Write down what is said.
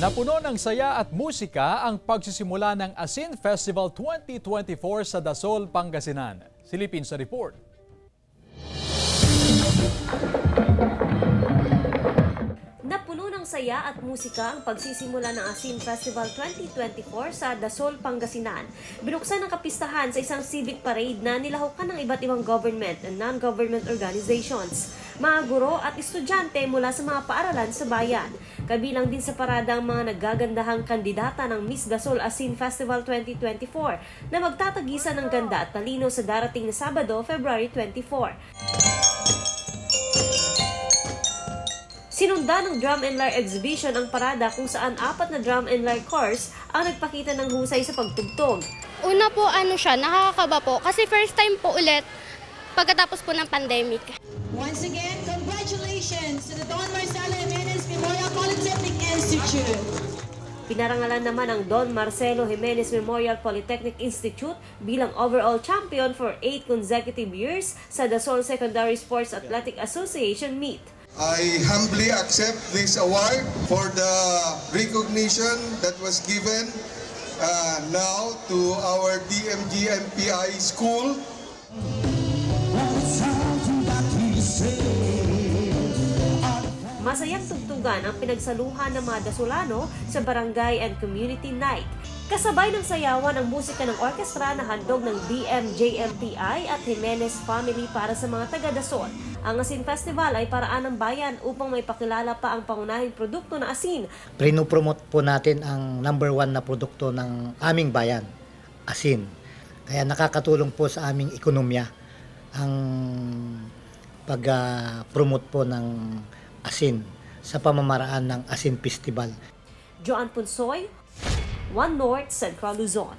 Napuno ng saya at musika ang pagsisimula ng Asin Festival 2024 sa Dasol, Pangasinan. Silipin sa report. Napuno ng saya at musika ang pagsisimula ng Asin Festival 2024 sa Dasol, Pangasinan. Binuksan ang kapistahan sa isang civic parade na nilahukan ng iba't ibang government and non-government organizations, mga guro at estudyante mula sa mga paaralan sa bayan. Kabilang din sa parada ang mga naggagandahang kandidata ng Miss Dasol Asin Festival 2024 na magtatagisan ng ganda at talino sa darating na Sabado, February 24. Sinundan ng Drum and Lyre Exhibition ang parada kung saan 4 na drum and lyre corps ang nagpakita ng husay sa pagtugtog. Una po nakakakaba po kasi first time po ulit pagkatapos po ng pandemic. Once again, congratulations to the Don Marcelo Jimenez Memorial Polytechnic Institute. Pinarangalan naman ang Don Marcelo Jimenez Memorial Polytechnic Institute bilang overall champion for 8 consecutive years sa Dasol Secondary Sports Athletic Association meet. I humbly accept this award for the recognition that was given now to our DMG MPI school. Masayang tugtugan ang pinagsaluhan ng mga Dasolano sa Barangay and Community Night. Kasabay ng sayawan ang musika ng orkestra na handog ng DMJMPI at Jimenez family para sa mga taga-Dasol. Ang Asin Festival ay paraan ng bayan upang may pakilala pa ang pangunahing produkto na asin. Prinopromote po natin ang #1 na produkto ng aming bayan, asin. Kaya nakakatulong po sa aming ekonomiya ang pag-promote po ng asin sa pamamaraan ng Asin Festival. Joan Punsoy, One North, Central Luzon.